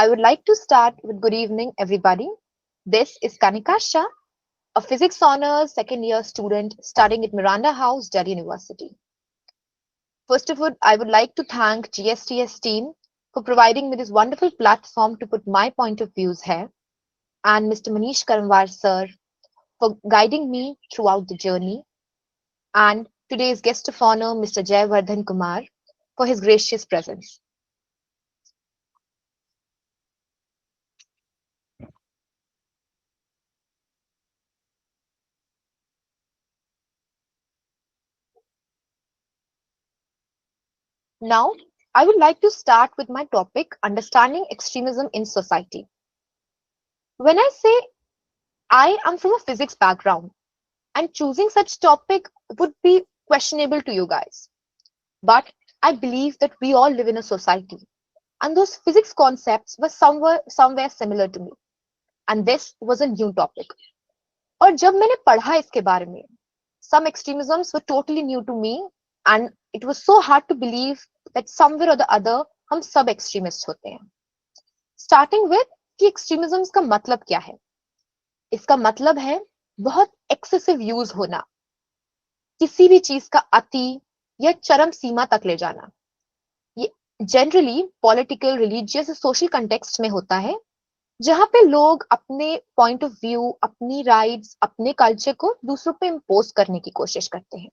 I would like to start with good evening, everybody. This is Kanika Shah, a physics honors second year student studying at Miranda House, Delhi University. First of all, I would like to thank GSTS team for providing me this wonderful platform to put my point of views here, and Mr. Manish Karamwar sir for guiding me throughout the journey, and today's guest of honor, Mr. Jayavardhan Kumar, for his gracious presence. Now, I would like to start with my topic, understanding extremism in society. When I say I am from a physics background, and choosing such topic would be questionable to you guys. But I believe that we all live in a society, and those physics concepts were somewhere similar to me. And this was a new topic. और जब मैंने पढ़ा इसके बारे में, some extremisms were totally new to me, and it was so hard to believe that somewhere or the other हम सब extremists होते हैं. Starting with कि extremisms का मतलब क्या है? इसका मतलब है बहुत excessive use होना, किसी भी चीज का अति या चरम सीमा तक ले जाना. ये generally political, religious, social context में होता है, जहां पे लोग अपने पॉइंट ऑफ व्यू, अपनी राइट्स, अपने कल्चर को दूसरों पे इम्पोज करने की कोशिश करते हैं.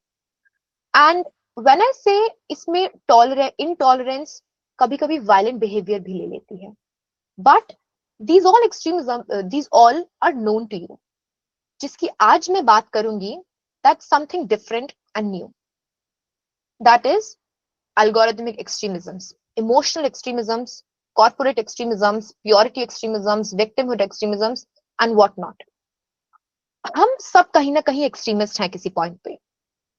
एंड व्हेन आई से इसमें इनटॉलरेंस कभी कभी वायलेंट बिहेवियर भी ले लेती है. But these all are known to you. जिसकी आज मैं बात करूंगी, that's something different and new. दैट इज algorithmic extremisms, emotional extremisms, corporate extremisms, purity extremisms, victimhood extremisms, and whatnot. हम सब कहीं ना कहीं एक्सट्रीमिस्ट हैं किसी पॉइंट पे,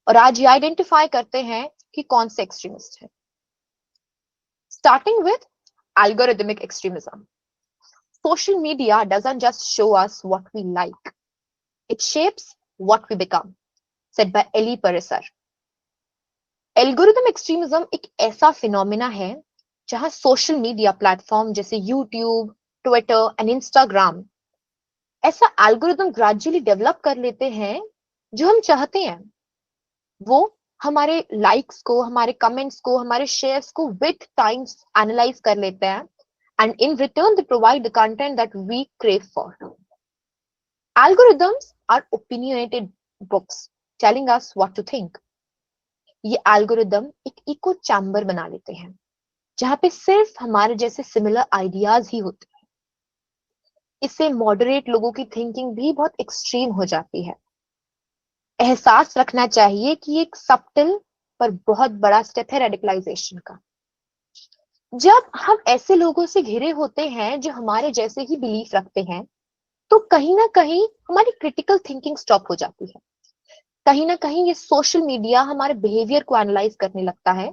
और आज ये आइडेंटिफाई करते हैं कि कौन से एक्सट्रीमिस्ट हैं. Starting with algorithmic extremism. Social media doesn't just show us what we like, it shapes what we become, said by Eli Pariser. Algorithm extremism एक ऐसा फिनोमिना है जहां सोशल मीडिया प्लेटफॉर्म जैसे यूट्यूब, ट्विटर एंड इंस्टाग्राम ऐसा algorithm gradually develop कर लेते हैं जो हम चाहते हैं. वो हमारे लाइक्स को, हमारे कमेंट्स को, हमारे शेयर्स को विद टाइम्स एनालाइज कर लेते हैं, and in return they provide the content that we crave for. Algorithms are opinionated books telling us what to think. ये एल्गोरिदम एक इको चैम्बर बना लेते हैं जहां पे सिर्फ हमारे जैसे सिमिलर आइडियाज ही होते हैं. इससे मॉडरेट लोगों की थिंकिंग भी बहुत एक्सट्रीम हो जाती है. एहसास रखना चाहिए कि एक सबटिल पर बहुत बड़ा स्टेप है रेडिकलाइजेशन का. जब हम ऐसे लोगों से घिरे होते हैं जो हमारे जैसे ही बिलीफ रखते हैं, तो कहीं ना कहीं हमारी क्रिटिकल थिंकिंग स्टॉप हो जाती है. कहीं ना कहीं ये सोशल मीडिया हमारे बिहेवियर को एनालाइज करने लगता है.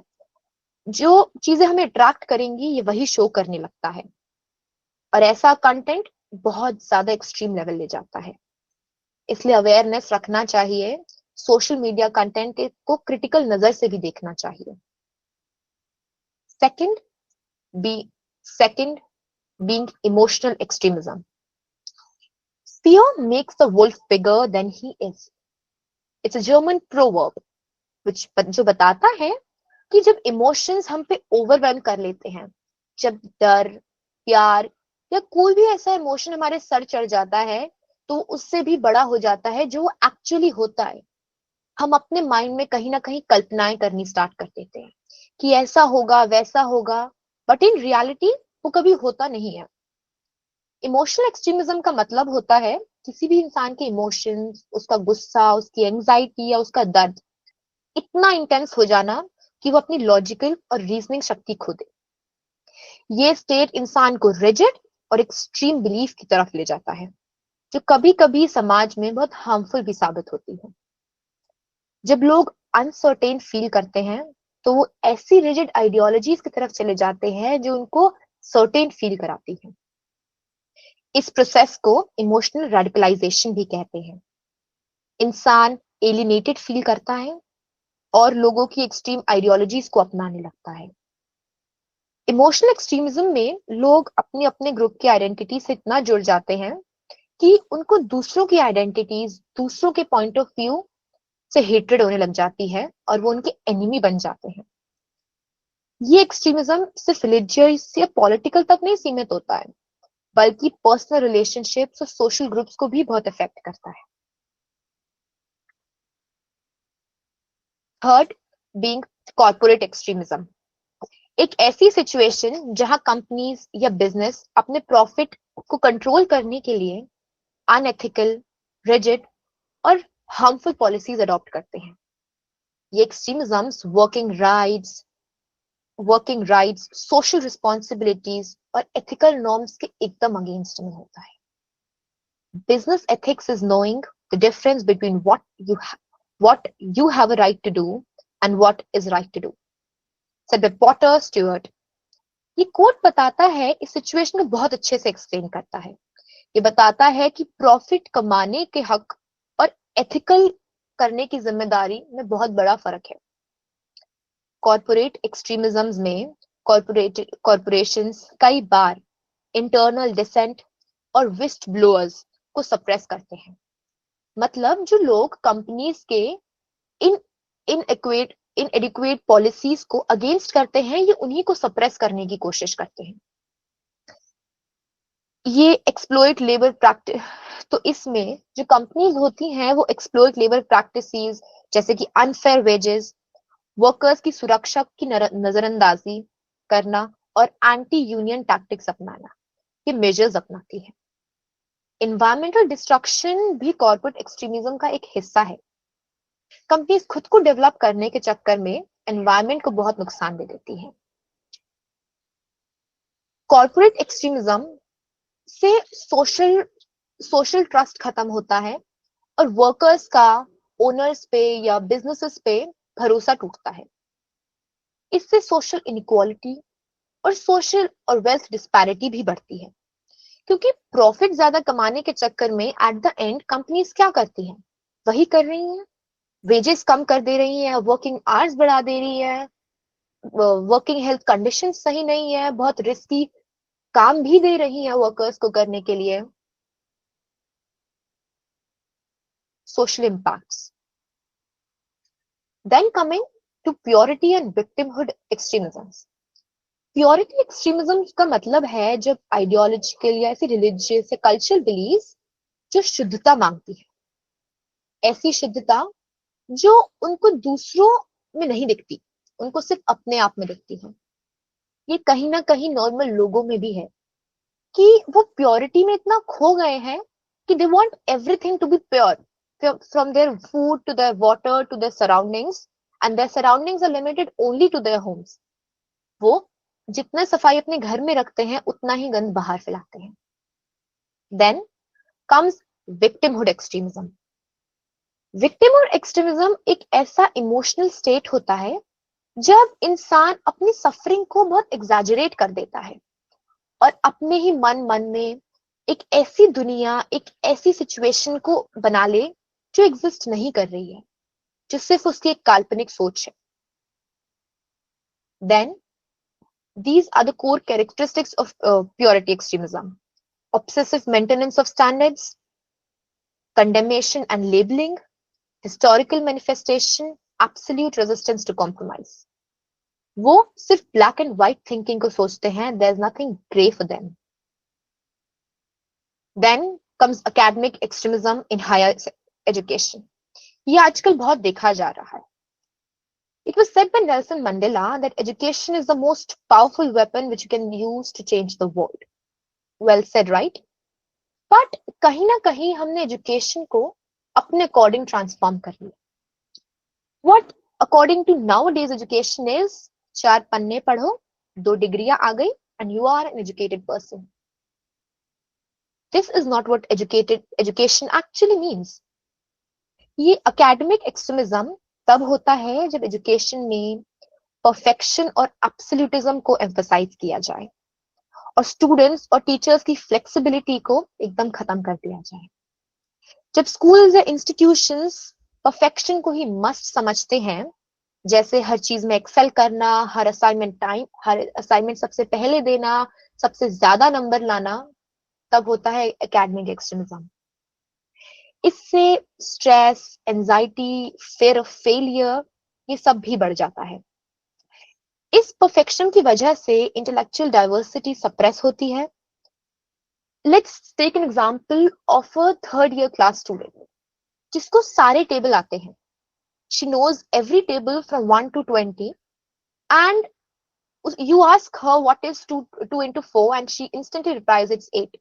जो चीजें हमें अट्रैक्ट करेंगी ये वही शो करने लगता है, और ऐसा कंटेंट बहुत ज्यादा एक्सट्रीम लेवल ले जाता है. इसलिए अवेयरनेस रखना चाहिए, सोशल मीडिया कंटेंट को क्रिटिकल नजर से भी देखना चाहिए. Second be second being emotional extremism. Fear makes the wolf bigger than he is. It's a German proverb जो बताता है कि जब इमोशंस हम पे ओवरवेलम कर लेते हैं, जब डर, प्यार या कोई भी ऐसा इमोशन हमारे सर चढ़ जाता है, तो उससे भी बड़ा हो जाता है जो एक्चुअली होता है. हम अपने माइंड में कहीं ना कहीं कल्पनाएं करनी स्टार्ट कर देते हैं कि ऐसा होगा, वैसा होगा, बट इन रियलिटी वो कभी होता नहीं है. इमोशनल एक्सट्रीमिज्म का मतलब होता है किसी भी इंसान के इमोशंस, उसका गुस्सा, उसकी एंजाइटी या उसका दर्द इतना इंटेंस हो जाना कि वो अपनी लॉजिकल और रीजनिंग शक्ति खो दे. ये स्टेट इंसान को रिजिड और एक्सट्रीम बिलीफ की तरफ ले जाता है, जो कभी कभी समाज में बहुत हार्मफुल भी साबित होती है. जब लोग अनसर्टेन फील करते हैं, तो वो ऐसी रिजिड आइडियोलॉजीज की तरफ चले जाते हैं जो उनको सर्टेन फील कराती है. इस प्रोसेस को इमोशनल रेडिकलाइजेशन भी कहते हैं. इंसान एलिनेटेड फील करता है और लोगों की एक्सट्रीम आइडियोलॉजीज को अपनाने लगता है. इमोशनल एक्सट्रीमिज्म में लोग अपने अपने ग्रुप की आइडेंटिटी से इतना जुड़ जाते हैं कि उनको दूसरों की आइडेंटिटीज, दूसरों के पॉइंट ऑफ व्यू से हेट्रेड होने लग जाती है और वो उनके एनिमी बन जाते हैं। ये एक्सट्रीमिज्म सिर्फ रिलीजियस या पॉलिटिकल तक नहीं सीमित होता है, बल्कि पर्सनल रिलेशनशिप्स और सोशल ग्रुप्स को भी बहुत इफेक्ट करता है। थर्ड, बीइंग कॉर्पोरेट एक्सट्रीमिज्म, एक ऐसी सिचुएशन जहां कंपनीज या बिजनेस अपने प्रॉफिट को कंट्रोल करने के लिए अनएथिकल, रिजिड और हार्मफुल पॉलिसीज अडॉप्ट करते हैं। ये एक्सट्रीमिज्म्स वर्किंग राइट्स, सोशल रिस्पॉन्सिबिलिटीज और एथिकल नॉर्म्स के एकदम अगेंस्ट में होता है। Business ethics is knowing the difference between what you have a right to do and what is right to do, said by Potter Stewart. ये coat बताता है, इस सिचुएशन को बहुत अच्छे से एक्सप्लेन करता है। ये बताता है कि प्रॉफिट कमाने के हक और एथिकल करने की जिम्मेदारी में बहुत बड़ा फर्क है। कॉर्पोरेट एक्सट्रीमिज्म्स में कॉर्पोरेशंस कई बार इंटरनल डिसेंट और विस्ट ब्लोअर्स को सप्रेस करते हैं। मतलब जो लोग कंपनीज के इन इनएडिक्वेट पॉलिसीज को अगेंस्ट करते हैं, ये उन्हीं को सप्रेस करने की कोशिश करते हैं। ये एक्सप्लॉइट लेबर प्रैक्टिस, तो इसमें जो कंपनीज होती हैं वो एक्सप्लॉइट लेबर प्रैक्टिसेस जैसे कि अनफेयर वेजेस, वर्कर्स की सुरक्षा की नजरअंदाजी करना और एंटी यूनियन टैक्टिक्स अपनाना, ये मेजर्स अपनाती है। इन्वायरमेंटल डिस्ट्रक्शन भी कॉर्पोरेट एक्सट्रीमिज्म का एक हिस्सा है। कंपनीज खुद को डेवलप करने के चक्कर में एनवायरनमेंट को बहुत नुकसान दे देती है। कॉर्पोरेट एक्सट्रीमिज्म से सोशल ट्रस्ट खत्म होता है और वर्कर्स का ओनर्स पे या बिजनेसेस पे भरोसा टूटता है। इससे सोशल इनइक्वालिटी और सोशल और वेल्थ डिस्पैरिटी भी बढ़ती है, क्योंकि प्रॉफिट ज्यादा कमाने के चक्कर में एट द एंड कंपनीज क्या करती हैं, वही कर रही हैं। वेजेस कम कर दे रही है, वर्किंग आवर्स बढ़ा दे रही है, वर्किंग हेल्थ कंडीशन सही नहीं है, बहुत रिस्की काम भी दे रही है वर्कर्स को करने के लिए। Social impacts, then coming to purity and victimhood extremisms. Purity extremism का मतलब है जब आइडियोलॉजिकल या ऐसी रिलीजियस या कल्चरल बिलीफ जो शुद्धता मांगती है, ऐसी शुद्धता जो उनको दूसरों में नहीं दिखती, उनको सिर्फ अपने आप में दिखती है। ये कहीं ना कहीं नॉर्मल लोगों में भी है कि वो प्योरिटी में इतना खो गए हैं कि they want everything to be pure, from their food to their water to their surroundings, and their surroundings are limited only to their homes. वो जितना सफाई अपने घर में रखते हैं उतना ही गंद बाहर फैलाते हैं। Then comes victimhood extremism. Victimhood extremism एक ऐसा इमोशनल स्टेट होता है जब इंसान अपनी सफरिंग को बहुत एग्जैजरेट कर देता है और अपने ही मन मन में एक ऐसी दुनिया, एक ऐसी सिचुएशन को बना ले जो एग्जिस्ट नहीं कर रही है, जो सिर्फ उसकी एक काल्पनिक सोच है। Then these are the core characteristics of purity extremism: obsessive maintenance of standards, condemnation and labeling, historical manifestation, absolute resistance to compromise. वो सिर्फ ब्लैक एंड व्हाइट थिंकिंग को सोचते हैं, there is nothing grey for them. Then comes academic extremism in higher education. ये आजकल बहुत देखा जा रहा है। It was said by Nelson Mandela that education is the most powerful weapon which you can use to change the world. Well said, right? But कहीं ना कहीं हमने एजुकेशन को अपने अकॉर्डिंग ट्रांसफॉर्म कर लिया। What according to nowadays education is, 4 पन्ने पढ़ो, 2 डिग्रियां आ गई and you are an educated person. This is not what education actually means. ये academic extremism तब होता है जब एजुकेशन में परफेक्शन और एब्सोल्यूटिज्म को एम्फसाइज किया जाए और स्टूडेंट्स और टीचर्स की फ्लेक्सिबिलिटी को एकदम खत्म कर दिया जाए। जब स्कूल्स या इंस्टीट्यूशंस परफेक्शन को ही मस्ट समझते हैं, जैसे हर चीज में एक्सेल करना, हर असाइनमेंट सबसे पहले देना, सबसे ज्यादा नंबर लाना, तब होता है एकेडमिक एक्सट्रीमिज्म। इससे stress, anxiety, fear of failure, ये सब भी बढ़ जाता है। इस परफेक्शन की वजह से इंटेलेक्चुअल डाइवर्सिटी सप्रेस होती है। Let's take an example of a third year class student जिसको सारे टेबल आते हैं। She knows every table from 1 to 20 and you ask her what is 2 into 4 and she instantly replies it's 8.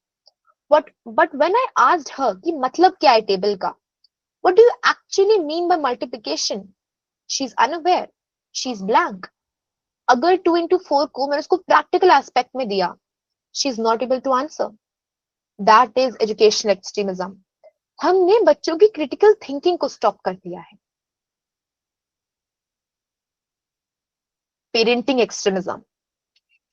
But when I asked her कि मतलब क्या है table का, what do you actually mean by multiplication, she's unaware, she's blank. अगर 2 into 4 को मैंने उसको practical aspect में दिया, she's not able to answer. That is educational extremism. हमने बच्चों की क्रिटिकल थिंकिंग को स्टॉप कर दिया है। पेरेंटिंग एक्सट्रीमिज्म,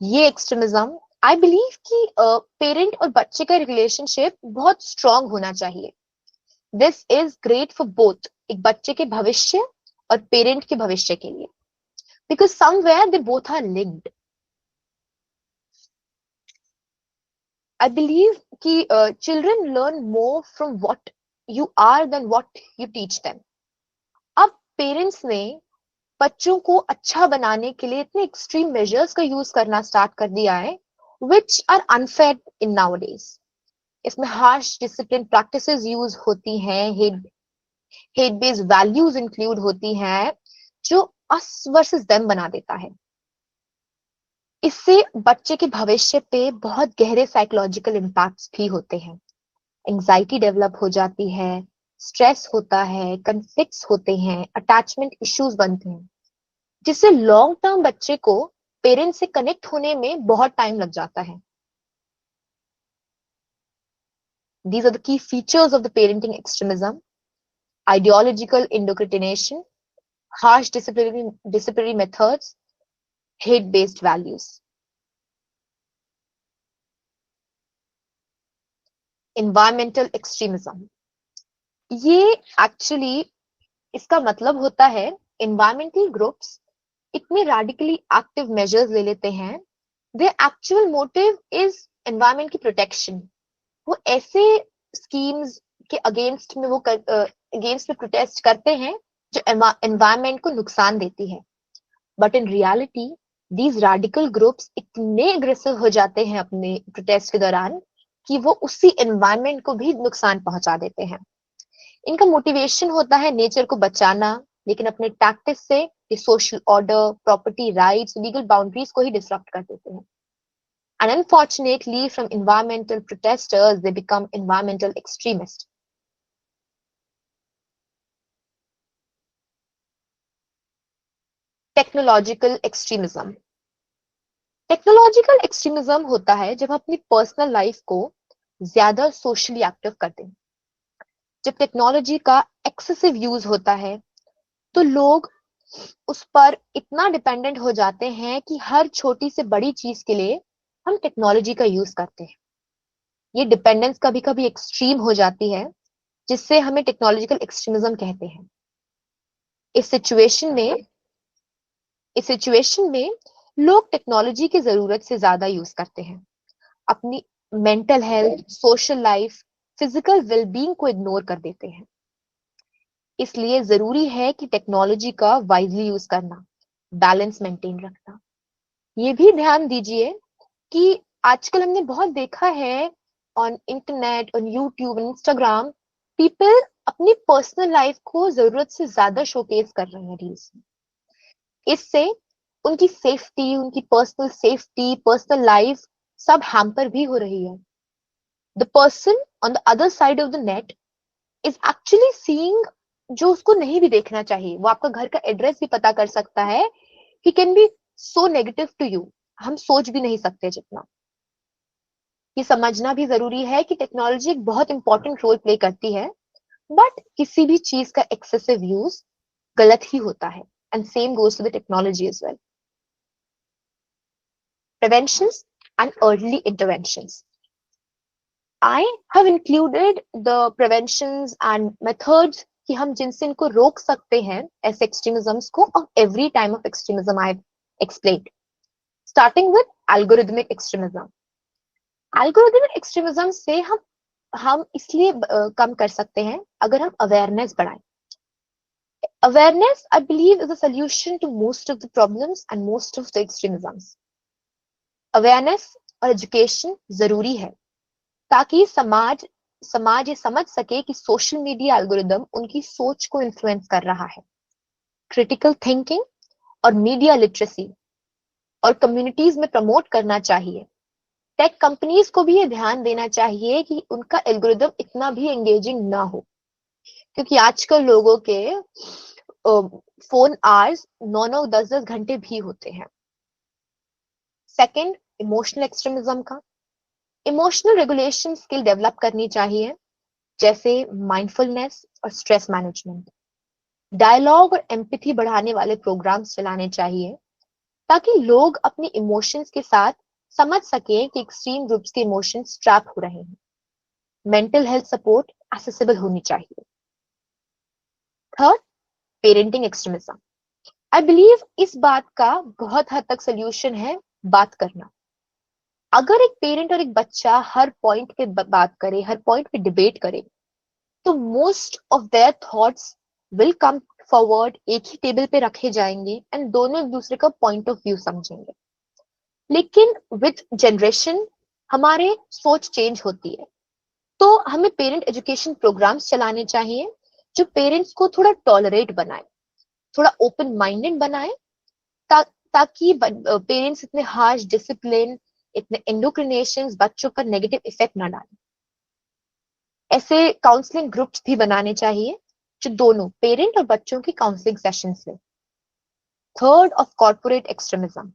ये एक्सट्रीमिज्म, आई बिलीव कि पेरेंट और बच्चे का रिलेशनशिप बहुत स्ट्रांग होना चाहिए। This is great for both, एक बच्चे के भविष्य और पेरेंट के भविष्य के लिए, because somewhere they both are linked. I believe कि children learn more from what you are then what you teach them. अब पेरेंट्स ने बच्चों को अच्छा बनाने के लिए इतने एक्सट्रीम मेजर्स का यूज करना स्टार्ट कर दिया है, which are unfair in nowadays. इसमें हार्श डिसिप्लिन प्रैक्टिसेस यूज होती हैं, हेट बेस्ड वैल्यूज इंक्लूड होती हैं, जो अस वर्सेस देम बना देता है। इससे बच्चे के भविष्य पे बहुत गहरे साइकोलॉजिकल इम्पैक्ट्स भी होते हैं। एंजाइटी डेवलप हो जाती है, स्ट्रेस होता है, कन्फ्लिक्ट्स होते हैं, अटैचमेंट इश्यूज बनते हैं, जिससे लॉन्ग टर्म बच्चे को पेरेंट्स से कनेक्ट होने में बहुत टाइम लग जाता है। These are the key features of the parenting extremism: ideological indoctrination, harsh disciplinary methods, hate-based values. Environmental extremism. ये एक्चुअली इसका मतलब होता है environmental groups इतने radically active measures ले लेते हैं, their actual motive is environment की protection. वो ऐसे schemes के अगेंस्ट में अगेंस्ट में प्रोटेस्ट करते हैं जो एनवायरमेंट को नुकसान देती है। But in reality these radical groups इतने एग्रेसिव हो जाते हैं अपने प्रोटेस्ट के दौरान कि वो उसी एनवायरमेंट को भी नुकसान पहुंचा देते हैं। इनका मोटिवेशन होता है नेचर को बचाना, लेकिन अपने टैक्टिस से ये social order, property rights, legal boundaries को ही डिसरप्ट कर देते हैं। And unfortunately, from environmental protesters, they become environmental extremists. Technological extremism. Technological extremism होता है जब हम अपनी पर्सनल लाइफ को ज्यादा सोशली एक्टिव करते हैं। जब टेक्नोलॉजी का एक्सेसिव यूज होता है तो लोग उस पर इतना डिपेंडेंट हो जाते हैं कि हर छोटी से बड़ी चीज के लिए हम टेक्नोलॉजी का यूज करते हैं। ये डिपेंडेंस कभी कभी एक्सट्रीम हो जाती है, जिससे हमें टेक्नोलॉजिकल एक्सट्रीमिज्म कहते हैं। इस सिचुएशन में इस सिचुएशन में लोग टेक्नोलॉजी की जरूरत से ज्यादा यूज करते हैं, अपनी mental health, social life, physical wellbeing को इग्नोर कर देते हैं। इसलिए जरूरी है कि टेक्नोलॉजी का वाइजली यूज करना, बैलेंस मेंटेन रखना। ये भी ध्यान दीजिए कि आजकल हमने बहुत देखा है on internet, on YouTube, Instagram, people अपनी पर्सनल लाइफ को जरूरत से ज्यादा शोकेस कर रहे हैं रील्स में। इससे उनकी सेफ्टी, उनकी पर्सनल सेफ्टी, पर्सनल लाइफ सब हैम्पर भी हो रही है। The person on the other side of the net is actually seeing जो उसको नहीं भी देखना चाहिए। वो आपका घर का एड्रेस भी पता कर सकता है। He can be so negative to you, हम सोच भी नहीं सकते जितना। ये समझना भी जरूरी है कि टेक्नोलॉजी एक बहुत इंपॉर्टेंट रोल प्ले करती है, बट किसी भी चीज का एक्सेसिव यूज गलत ही होता है। And same goes to the technology as well. Preventions and early interventions. I have included the preventions and methods कि हम जिनसे इनको रोक सकते हैं ऐसे एक्सट्रीमिज्म्स को of every time of extremism I explained, starting with algorithmic extremism. Algorithmic extremism से हम इसलिए कम कर सकते हैं अगर हम अवेयरनेस बढ़ाएं। Awareness, I believe, is a solution to most of the problems and most of the extremisms. Awareness और education जरूरी है ताकि समाज ये समझ सके कि सोशल मीडिया एल्गोरिदम उनकी सोच को इन्फ्लुएंस कर रहा है। क्रिटिकल थिंकिंग और मीडिया लिटरेसी और कम्युनिटीज में प्रमोट करना चाहिए। टेक कंपनीज को भी ये ध्यान देना चाहिए कि उनका एल्गोरिदम इतना भी एंगेजिंग ना हो, क्योंकि आजकल लोगों के फोन आवर्स 9-9, 10-10 घंटे भी होते हैं। सेकंड, इमोशनल एक्सट्रीमिज्म का इमोशनल रेगुलेशन स्किल डेवलप करनी चाहिए, जैसे माइंडफुलनेस और स्ट्रेस मैनेजमेंट। डायलॉग और एम्पैथी बढ़ाने वाले प्रोग्राम्स चलाने चाहिए ताकि लोग अपने इमोशंस के साथ समझ सकें कि एक्सट्रीम ग्रुप्स के इमोशंस ट्रैप हो रहे हैं। मेंटल हेल्थ सपोर्ट एक्सेसिबल होनी चाहिए। Third, parenting extremism. I believe इस बात का बहुत हद तक सोल्यूशन है बात करना। अगर एक पेरेंट और एक बच्चा हर पॉइंट पे बात करे, हर पॉइंट पे डिबेट करे, तो most of their thoughts will come forward, एक ही टेबल पे रखे जाएंगे एंड दोनों एक दूसरे का पॉइंट ऑफ व्यू समझेंगे। लेकिन विद जनरेशन हमारे सोच चेंज होती है, तो हमें पेरेंट एजुकेशन प्रोग्राम्स चलाने चाहिए जो पेरेंट्स को थोड़ा टॉलरेट बनाए, थोड़ा ओपन माइंडेड बनाए, ताकि पेरेंट्स इतने हार्श डिसिप्लिन, इतने इंडोक्रिनेशंस बच्चों पर नेगेटिव इफेक्ट ना डालें। ऐसे काउंसलिंग ग्रुप्स भी बनाने चाहिए जो दोनों पेरेंट और बच्चों की काउंसलिंग सेशंस ले। Third, of corporate extremism.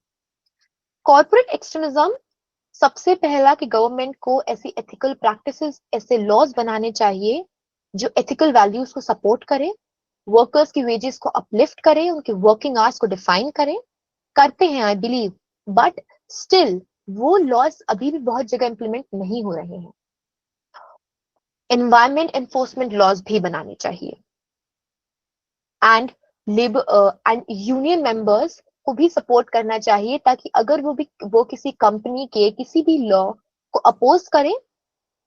Corporate extremism, सबसे पहला कि गवर्नमेंट को ऐसी एथिकल प्रैक्टिसेस, ऐसे लॉज बनाने चाहिए जो एथिकल वैल्यूज को सपोर्ट करे, वर्कर्स की वेजेस को अपलिफ्ट करे, उनके वर्किंग आवर्स को डिफाइन करे। करते हैं आई बिलीव, बट स्टिल वो लॉज अभी भी बहुत जगह इंप्लीमेंट नहीं हो रहे हैं। एनवायरमेंट एनफोर्समेंट लॉज भी बनाने चाहिए एंड एंड यूनियन मेंबर्स को भी सपोर्ट करना चाहिए, ताकि अगर वो किसी कंपनी के किसी भी लॉ को अपोज करें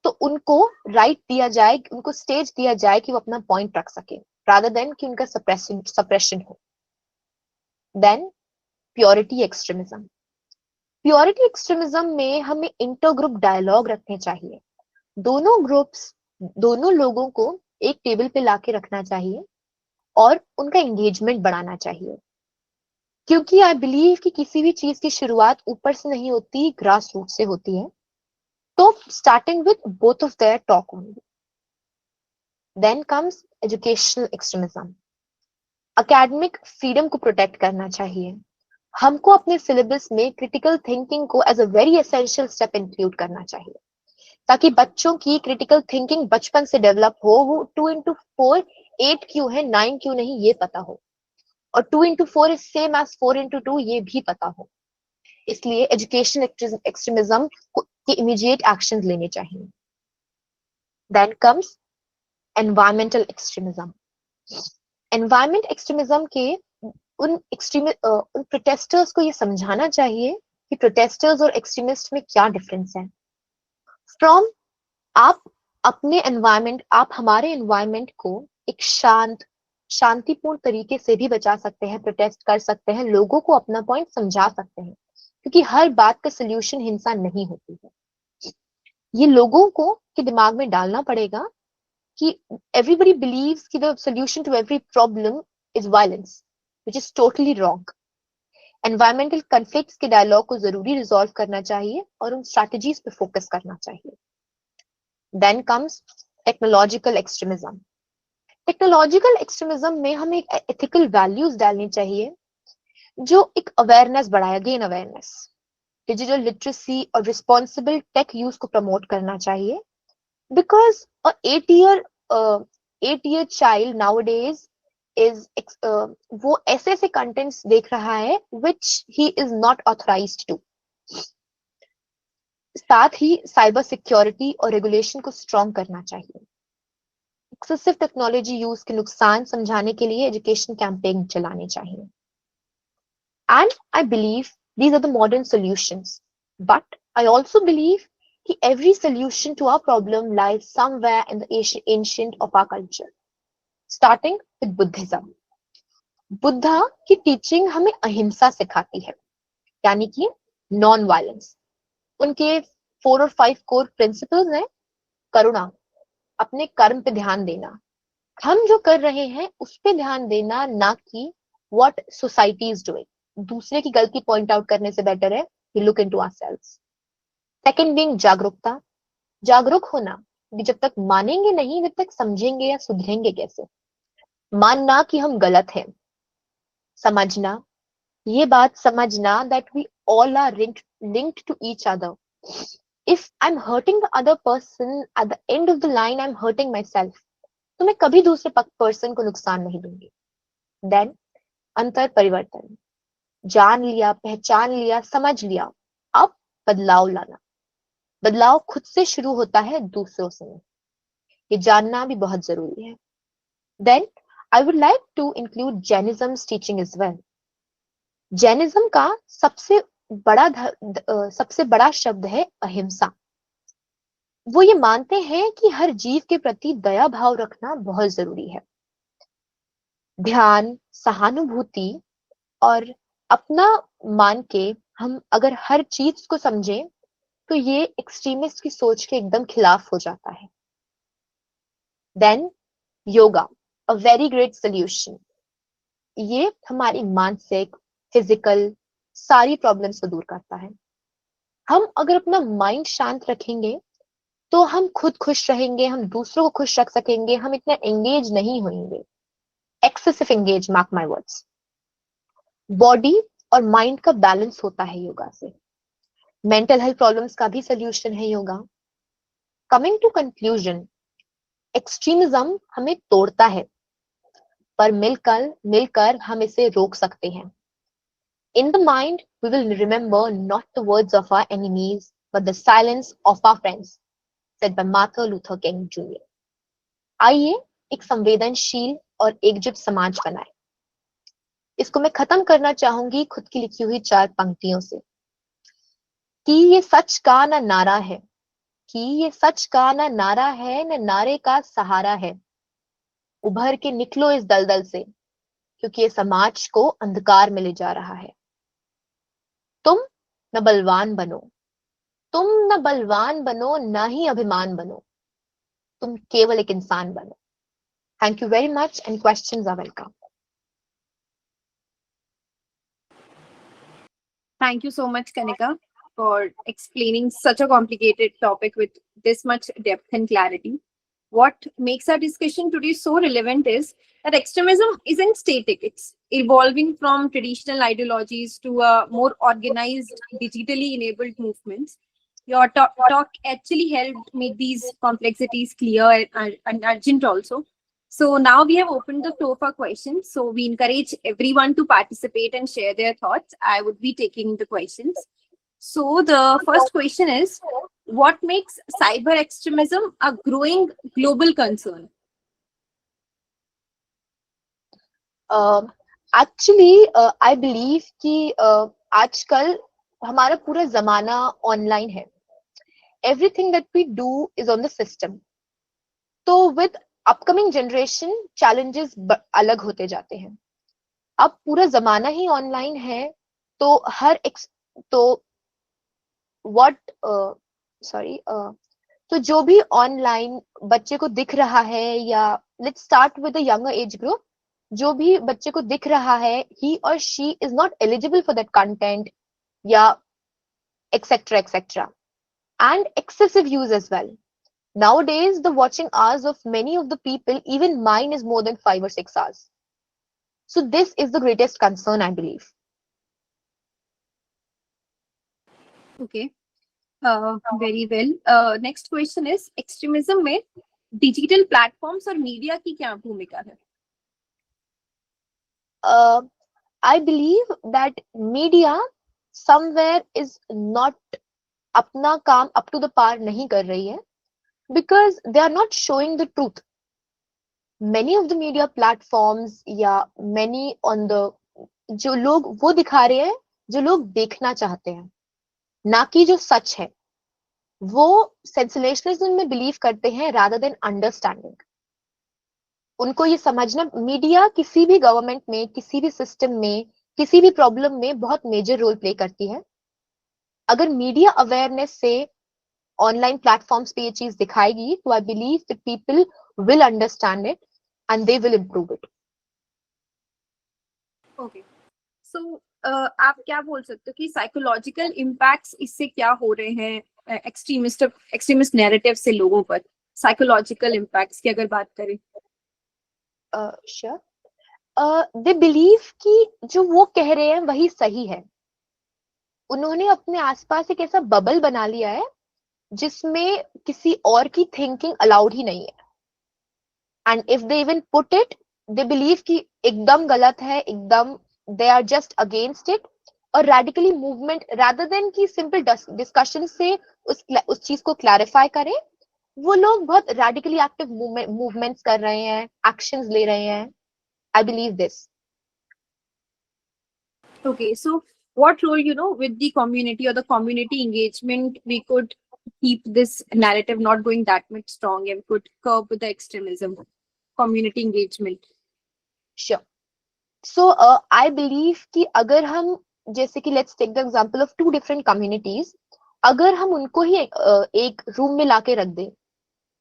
तो उनको राइट दिया जाए, उनको स्टेज दिया जाए कि वो अपना पॉइंट रख सके, रादर देन कि उनका सप्रेशन हो। Then purity extremism. Purity extremism में हमें इंटर ग्रुप डायलॉग रखने चाहिए। दोनों लोगों को एक टेबल पे लाके रखना चाहिए और उनका एंगेजमेंट बढ़ाना चाहिए, क्योंकि आई बिलीव कि किसी भी चीज की शुरुआत ऊपर से नहीं होती, ग्रास रूट से होती है। तो starting with both of their talk only. Then comes educational extremism. Academic freedom को प्रोटेक्ट करना चाहिए। हमको अपने सिलेबस में क्रिटिकल थिंकिंग को as a very essential step include करना चाहिए, ताकि बच्चों की क्रिटिकल थिंकिंग बचपन से डेवलप हो। वो 2 into 4 8 क्यों है, 9 क्यों नहीं, ये पता हो, और 2 into 4 is same as 4 into 2 ये भी पता हो। इसलिए एजुकेशन एक्सट्रीमिज्म के इमीडिएट एक्शन लेने चाहिए। Then comes environmental extremism. Environment extremism के उन प्रोटेस्टर्स को ये समझाना चाहिए कि प्रोटेस्टर्स और एक्सट्रीमिस्ट में क्या डिफरेंस है। फ्रॉम आप अपने एनवायरमेंट, आप हमारे एनवायरमेंट को एक शांतिपूर्ण तरीके से भी बचा सकते हैं, प्रोटेस्ट कर सकते हैं, लोगों को अपना पॉइंट समझा सकते हैं, क्योंकि हर बात का सोल्यूशन हिंसा नहीं होती है। ये लोगों को के दिमाग में डालना पड़ेगा कि एवरीबडी बिलीव्स कि the solution to every problem is violence, which is totally wrong. Environmental conflicts के डायलॉग को जरूरी रिजॉल्व करना चाहिए और उन स्ट्रैटेजीज पे फोकस करना चाहिए। Then comes technological extremism. Technological extremism में हमें एथिकल वैल्यूज डालनी चाहिए जो एक अवेयरनेस बढ़ाए, अगेन अवेयरनेस, डिजिटल लिटरेसी और रिस्पॉन्सिबल टेक यूज को प्रमोट करना चाहिए, because a 8 year child nowadays is वो ऐसे ऐसे कंटेंट्स देख रहा है which he is not authorized to। साथ ही साइबर सिक्योरिटी और रेगुलेशन को स्ट्रॉन्ग करना चाहिए। एक्सेसिव टेक्नोलॉजी यूज के नुकसान समझाने के लिए एजुकेशन कैंपेन चलाने चाहिए. And I believe these are the modern solutions. But I also believe that every solution to our problem lies somewhere in the ancient of our culture, starting with Buddhism. Buddha की teaching हमें अहिंसा सिखाती है, यानी कि non violence. उनके 4 और 5 core principles हैं. करुणा, अपने कर्म पे ध्यान देना, हम जो कर रहे हैं उस पे ध्यान देना, ना कि व्हाट सोसाइटी इज डूइंग. दूसरे की गलती पॉइंट आउट करने से बेटर है we look into ourselves. Second being जागरूकता. जागरूक होना कि जब तक मानेंगे नहीं तब तक समझेंगे या सुधरेंगे कैसे. मानना कि हम गलत हैं. समझना, ये बात समझना that we all are linked to each other. If I'm hurting the other person, at the end of the line I'm hurting myself. तो मैं कभी दूसरे पर्सन को नुकसान नहीं दूंगी. देन अंतर परिवर्तन. जान लिया, पहचान लिया, समझ लिया, अब बदलाव लाना. बदलाव खुद से शुरू होता है, दूसरों से नहीं. ये जानना भी बहुत जरूरी है. Then I would like to include Jainism's teaching as well. Jainism का सबसे बड़ा शब्द है अहिंसा. वो ये मानते हैं कि हर जीव के प्रति दया भाव रखना बहुत जरूरी है. ध्यान, सहानुभूति और अपना मान के हम अगर हर चीज को समझें तो ये एक्सट्रीमिस्ट की सोच के एकदम खिलाफ हो जाता है. Then yoga, a very great solution. ये हमारी मानसिक, फिजिकल सारी प्रॉब्लम्स को दूर करता है. हम अगर अपना माइंड शांत रखेंगे तो हम खुद खुश रहेंगे, हम दूसरों को खुश रख सकेंगे, हम इतना एंगेज नहीं होंगे. Excessive engage, mark my words. Body और माइंड का बैलेंस होता है योगा से. मेंटल हेल्थ प्रॉब्लम्स का भी सोल्यूशन है yoga. Coming to conclusion, extremism हमें तोड़ता है, पर मिलकर मिलकर हम इसे रोक सकते हैं. In the mind, we will remember not the words of our enemies, but the silence of our friends, said by Martin Luther King Jr. आइए एक संवेदनशील और एकजुट समाज बनाए. इसको मैं खत्म करना चाहूंगी खुद की लिखी हुई 4 पंक्तियों से कि ये सच का ना नारा है, कि ये सच का ना नारा है, न नारे का सहारा है. उभर के निकलो इस दलदल से, क्योंकि ये समाज को अंधकार में ले जा रहा है. तुम न बलवान बनो, तुम न बलवान बनो, ना ही अभिमान बनो, तुम केवल एक इंसान बनो. Thank you very much and questions are welcome. Thank you so much, Kanika, for explaining such a complicated topic with this much depth and clarity. What makes our discussion today so relevant is that extremism isn't static. It's evolving from traditional ideologies to a more organized, digitally enabled movements. Your talk actually helped make these complexities clear and urgent also. So now we have opened the floor for questions. So we encourage everyone to participate and share their thoughts. I would be taking the questions. So the first question is, what makes cyber extremism a growing global concern? Actually, I believe कि आजकल हमारा पूरा जमाना online है. Everything that we do is on the system. तो with upcoming generation challenges अलग होते जाते हैं. अब पूरा जमाना ही ऑनलाइन है तो तो व्हाट सॉरी तो जो भी ऑनलाइन बच्चे को दिख रहा है, या let's start with the younger age group, जो भी बच्चे को दिख रहा है ही और she is not eligible for that content या etcetera etcetera. And excessive use as well. Nowadays, the watching hours of many of the people, even mine, is more than 5 or 6 hours. So this is the greatest concern, I believe. Okay, very well. Next question is, extremism में digital platforms और media की क्या भूमिका है? I believe that media somewhere is not अपना काम up to the par नहीं कर रही है, because they are not showing the truth. many of the media platforms या many on the जो लोग वो दिखा रहे हैं जो लोग देखना चाहते हैं, ना कि जो सच है। वो सेंसेशनलिज्म में बिलीव करते हैं rather than अंडरस्टैंडिंग। उनको ये समझना, मीडिया किसी भी गवर्नमेंट में, किसी भी सिस्टम में, किसी भी प्रॉब्लम में बहुत मेजर रोल प्ले करती है। अगर मीडिया अवेयरनेस से ऑनलाइन प्लेटफॉर्म्स पे ये चीज दिखाएगी तो I believe that people will understand it and they will improve it. Okay, so आप क्या बोल सकते हो कि साइकोलॉजिकल इम्पैक्ट्स इससे क्या हो रहे हैं एक्सट्रीमिस्ट नैरेटिव से लोगों पर? साइकोलॉजिकल इम्पैक्ट्स की अगर बात करें। श्योर, दे बिलीव कि जो वो कह रहे हैं वही सही है। उन्होंने अपने आसपास एक ऐसा बबल बना लिया है जिसमें किसी और की थिंकिंग अलाउड ही नहीं है। And if they even put it, they believe कि एकदम गलत है, एकदम they are just against it. और रेडिकली मूवमेंट रादर देन कि सिंपल डिस्कशन से उस चीज को क्लैरिफाई करें, वो लोग बहुत रेडिकली एक्टिव मूवमेंट्स कर रहे हैं, एक्शंस ले रहे हैं। I believe this. Okay, so what role, with the community or the community engagement, we could keep this narrative not going that much strong and could curb the extremism? Community engagement. Sure. So I believe कि अगर हम, जैसे कि let's take the example of two different communities, अगर हम उनको ही एक room में लाके रख दें,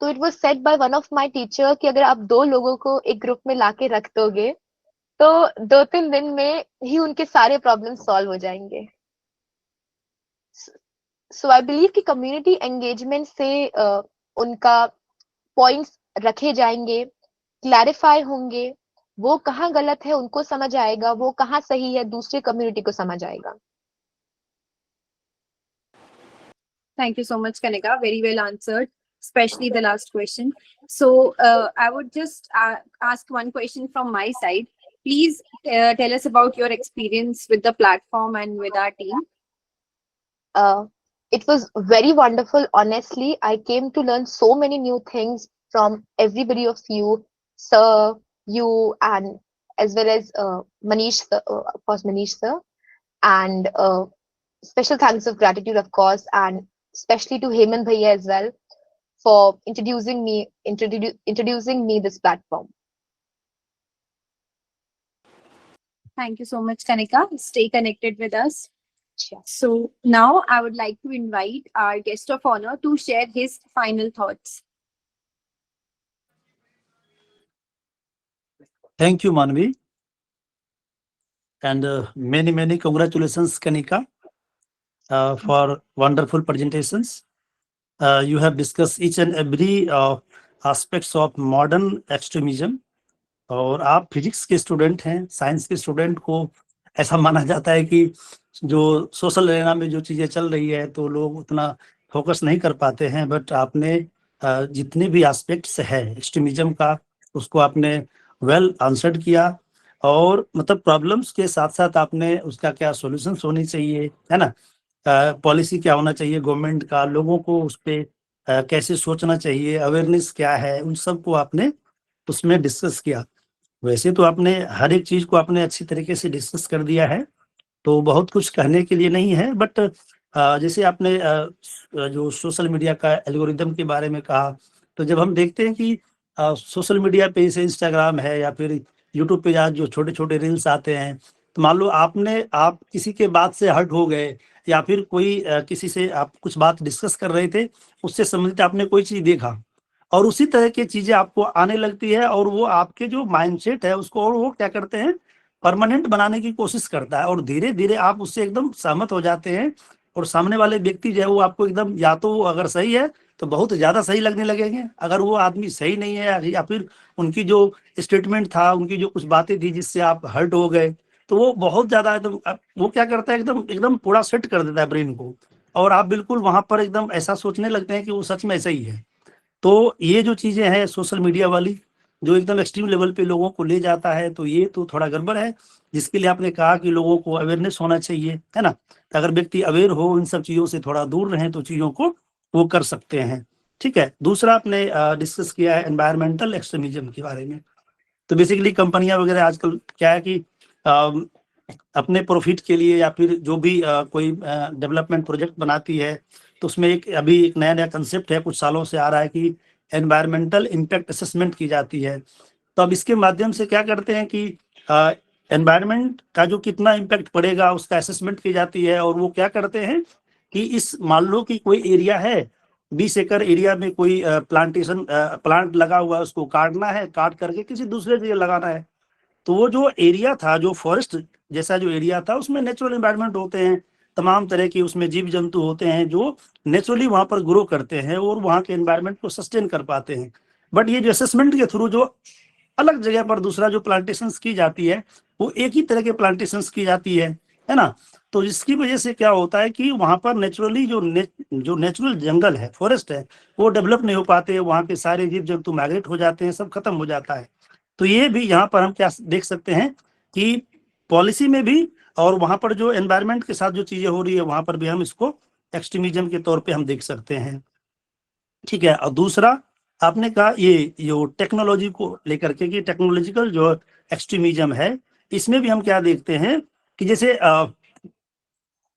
तो it was said by one of my teacher कि अगर आप दो लोगों को एक ग्रुप में लाके रख दोगे तो 2-3 दिन में ही उनके सारे प्रॉब्लम सॉल्व हो जाएंगे। सो आई बिलीव कि कम्युनिटी एंगेजमेंट से उनका पॉइंट्स रखे जाएंगे, क्लैरिफाई होंगे, वो कहाँ गलत है उनको समझ आएगा, वो कहाँ सही है दूसरे कम्युनिटी को समझ आएगा। Thank you so much, Kanika. Very well answered, especially the last question. So I would just ask one question from my side. Please tell us about your experience with the platform and with our team. It was very wonderful, honestly. I came to learn so many new things from everybody of you, sir, you, and as well as Manish sir, of course Manish sir, and special thanks of gratitude, of course, and especially to Hemant Bhaiya as well for introducing me this platform. Thank you so much, Kanika. Stay connected with us. Sure. So now I would like to invite our guest of honor to share his final thoughts. Thank you, Manvi. And many congratulations, Kanika, for wonderful presentations. You have discussed each and every aspects of modern extremism. और आप physics के student हैं, science के student को ऐसा माना जाता है कि जो सोशल एरिना में जो चीज़ें चल रही है तो लोग उतना फोकस नहीं कर पाते हैं, बट आपने जितने भी एस्पेक्ट्स है एक्सट्रीमिज्म का उसको आपने वेल आंसर्ड किया। और मतलब प्रॉब्लम्स के साथ साथ आपने उसका क्या सॉल्यूशंस होनी चाहिए, है ना, पॉलिसी क्या होना चाहिए गवर्नमेंट का, लोगों को उस पर कैसे सोचना चाहिए, अवेयरनेस क्या है, उन सब को आपने उसमें डिस्कस किया। वैसे तो आपने हर एक चीज को आपने अच्छी तरीके से डिस्कस कर दिया है, तो बहुत कुछ कहने के लिए नहीं है। बट जैसे आपने जो सोशल मीडिया का एल्गोरिदम के बारे में कहा, तो जब हम देखते हैं कि सोशल मीडिया पे जैसे इंस्टाग्राम है या फिर यूट्यूब पे आज जो छोटे छोटे रील्स आते हैं, तो मान लो आप किसी के बात से हर्ट हो गए या फिर कोई किसी से आप कुछ बात डिस्कस कर रहे थे, उससे संबंधित आपने कोई चीज देखा और उसी तरह की चीजें आपको आने लगती है और वो आपके जो माइंडसेट है उसको और वो क्या करते हैं, परमानेंट बनाने की कोशिश करता है। और धीरे धीरे आप उससे एकदम सहमत हो जाते हैं और सामने वाले व्यक्ति जो है वो आपको एकदम, या तो वो अगर सही है तो बहुत ज्यादा सही लगने लगेंगे, अगर वो आदमी सही नहीं है या फिर उनकी जो स्टेटमेंट था, उनकी जो कुछ बातें थी जिससे आप हर्ट हो गए, तो वो बहुत ज्यादा एकदम वो क्या करता है, एकदम एकदम पूरा सेट कर देता है ब्रेन को, और आप बिल्कुल वहां पर एकदम ऐसा सोचने लगते हैं कि वो सच में ऐसा ही है। तो ये जो चीजें हैं सोशल मीडिया वाली जो एकदम एक्सट्रीम लेवल पे लोगों को ले जाता है, तो ये तो थोड़ा गड़बड़ है, जिसके लिए आपने कहा कि लोगों को अवेयरनेस होना चाहिए, है ना। अगर व्यक्ति अवेयर हो, इन सब चीजों से थोड़ा दूर रहें तो चीजों को वो कर सकते हैं। ठीक है, दूसरा आपने डिस्कस किया है एनवायरमेंटल एक्सट्रीमिज्म के बारे में। तो बेसिकली कंपनियां वगैरह आजकल क्या है कि अपने प्रॉफिट के लिए या फिर जो भी कोई डेवलपमेंट प्रोजेक्ट बनाती है, तो उसमें अभी एक नया कंसेप्ट है, कुछ सालों से आ रहा है कि एनवायरमेंटल इम्पैक्ट असेसमेंट की जाती है। तो अब इसके माध्यम से क्या करते हैं कि एनवायरमेंट का जो कितना इम्पैक्ट पड़ेगा उसका असेसमेंट की जाती है। और वो क्या करते हैं कि इस मान लो कि कोई एरिया है, 20 एकड़ एरिया में कोई प्लांट लगा हुआ है, उसको काटना है, काट करके किसी दूसरे जगह लगाना है। तो वो जो एरिया था, जो फॉरेस्ट जैसा जो एरिया था, उसमें नेचुरल एनवायरनमेंट होते हैं, तमाम तरह के उसमें जीव जंतु होते हैं जो नेचुरली वहां पर ग्रो करते हैं और वहां के एनवायरनमेंट को सस्टेन कर पाते हैं। बट ये जो असेसमेंट के थ्रू जो अलग जगह पर दूसरा जो प्लांटेशन की जाती है, वो एक ही तरह के प्लांटेशन की जाती है ना। तो इसकी वजह से क्या होता है कि वहां पर नेचुरली जो नेचुरल जंगल है, फॉरेस्ट है, वो डेवलप नहीं हो पाते, वहां के सारे जीव जंतु माइग्रेट हो जाते हैं, सब खत्म हो जाता है। तो ये भी यहाँ पर हम क्या देख सकते हैं कि पॉलिसी में भी और वहां पर जो एनवायरनमेंट के साथ जो चीजें हो रही है, वहां पर भी हम इसको एक्सट्रीमिज्म के तौर पे हम देख सकते हैं। ठीक है। और दूसरा आपने कहा ये जो टेक्नोलॉजी को लेकर के कि टेक्नोलॉजिकल जो एक्सट्रीमिज्म है, इसमें भी हम क्या देखते हैं कि जैसे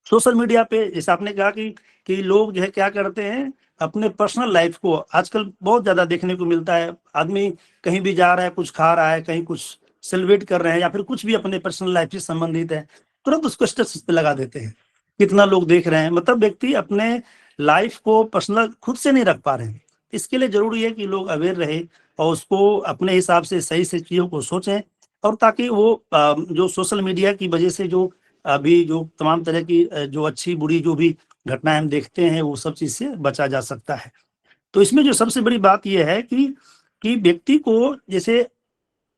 सोशल मीडिया पे, जैसे आपने कहा कि लोग जो है क्या करते हैं, अपने पर्सनल लाइफ को आजकल बहुत ज्यादा देखने को मिलता है। आदमी कहीं भी जा रहा है, कुछ खा रहा है, कहीं कुछ सेलिब्रेट कर रहे हैं या फिर कुछ भी अपने पर्सनल लाइफ से संबंधित है, तुरंत उसको स्टेटस पे लगा देते हैं, कितना लोग देख रहे हैं। मतलब व्यक्ति अपने लाइफ को पर्सनल खुद से नहीं रख पा रहे हैं। इसके लिए जरूरी है कि लोग अवेयर रहे और उसको अपने हिसाब से सही से चीजों को सोचें, और ताकि वो जो सोशल मीडिया की वजह से जो अभी जो तमाम तरह की जो अच्छी बुरी जो भी घटनाएं हम देखते हैं, वो सब चीज से बचा जा सकता है। तो इसमें जो सबसे बड़ी बात यह है कि व्यक्ति को, जैसे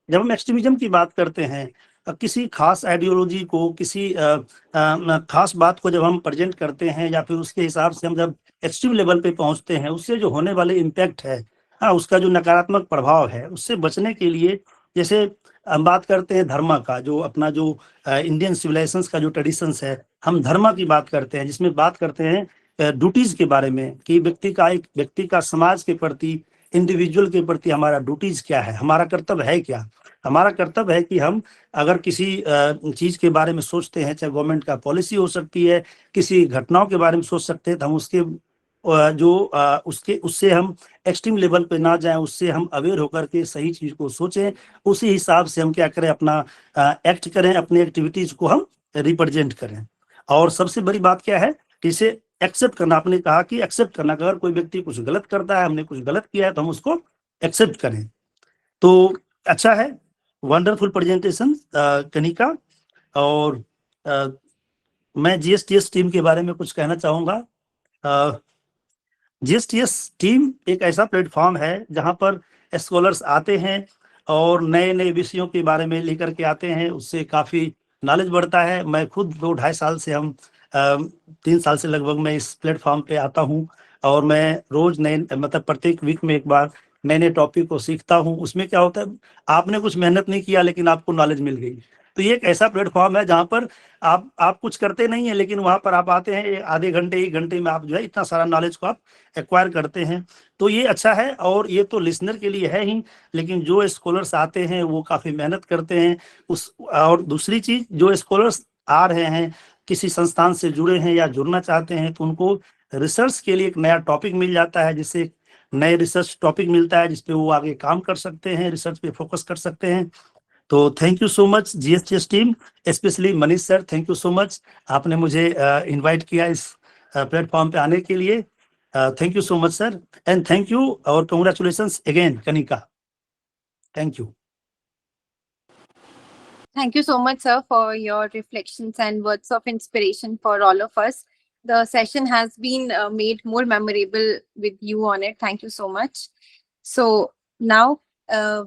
जब हम एक्सट्रीमिज्म की बात करते हैं, किसी खास आइडियोलॉजी को, किसी खास बात को जब हम प्रेजेंट करते हैं या फिर उसके हिसाब से हम जब एक्सट्रीम लेवल पे पहुंचते हैं, उससे जो होने वाले इम्पैक्ट है, उसका जो नकारात्मक प्रभाव है, उससे बचने के लिए, जैसे हम बात करते हैं धर्म का, जो अपना जो इंडियन सिविलाइजेशन का जो ट्रेडिशंस है, हम धर्म की बात करते हैं, जिसमें बात करते हैं ड्यूटीज के बारे में कि एक व्यक्ति का समाज के प्रति, इंडिविजुअल के प्रति हमारा ड्यूटीज क्या है, हमारा कर्तव्य है क्या। हमारा कर्तव्य है कि हम अगर किसी चीज के बारे में सोचते हैं, चाहे गवर्नमेंट का पॉलिसी हो सकती है, किसी घटनाओं के बारे में सोच सकते हैं, तो हम उसके उससे हम एक्सट्रीम लेवल पे ना जाएं, उससे हम अवेयर होकर के सही चीज को सोचें, उसी हिसाब से हम क्या करें, अपना एक्ट करें, अपनी एक्टिविटीज को हम रिप्रेजेंट करें। और सबसे बड़ी बात क्या है कि इसे एक्सेप्ट करना। आपने कहा कि एक्सेप्ट करना, अगर कोई व्यक्ति कुछ गलत करता है, हमने कुछ गलत किया है, तो हम उसको एक्सेप्ट करें। तो अच्छा है, वंडरफुल प्रेजेंटेशन कनिका। और मैं जीएसटीएस टीम के बारे में कुछ कहना चाहूंगा। जीएसटीएस टीम एक ऐसा प्लेटफॉर्म है जहां पर स्कॉलर्स आते हैं और नए नए विषयों के बारे में लेकर के आते हैं, उससे काफी नॉलेज बढ़ता है। मैं खुद 2-2.5 साल से 3 साल से लगभग मैं इस प्लेटफॉर्म पे आता हूँ, और मैं रोज नए, मतलब प्रत्येक वीक में एक बार नए नए टॉपिक को सीखता हूँ। उसमें क्या होता है, आपने कुछ मेहनत नहीं किया लेकिन आपको नॉलेज मिल गई। तो ये एक ऐसा प्लेटफॉर्म है जहाँ पर आप कुछ करते नहीं है, लेकिन वहां पर आप आते हैं, आधे घंटे 1 घंटे में आप जो है इतना सारा नॉलेज को आप एक्वायर करते हैं। तो ये अच्छा है, और ये तो लिसनर के लिए है ही, लेकिन जो स्कॉलर्स आते हैं वो काफी मेहनत करते हैं और दूसरी चीज, जो स्कॉलर्स आ रहे हैं, किसी संस्थान से जुड़े हैं या जुड़ना चाहते हैं, तो उनको रिसर्च के लिए एक नया टॉपिक मिल जाता है, जिससे नए रिसर्च टॉपिक मिलता है जिसपे वो आगे काम कर सकते हैं, रिसर्च पे फोकस कर सकते हैं। तो thank you so much GSTS team, specially Manish sir, thank you so much, आपने मुझे इनवाइट किया इस प्लेटफॉर्म पे आने के लिए। Thank you so much sir, and thank you और congratulations again Kanika, thank you. Thank you so much, sir, for your reflections and words of inspiration for all of us. The session has been made more memorable with you on it. Thank you so much. So now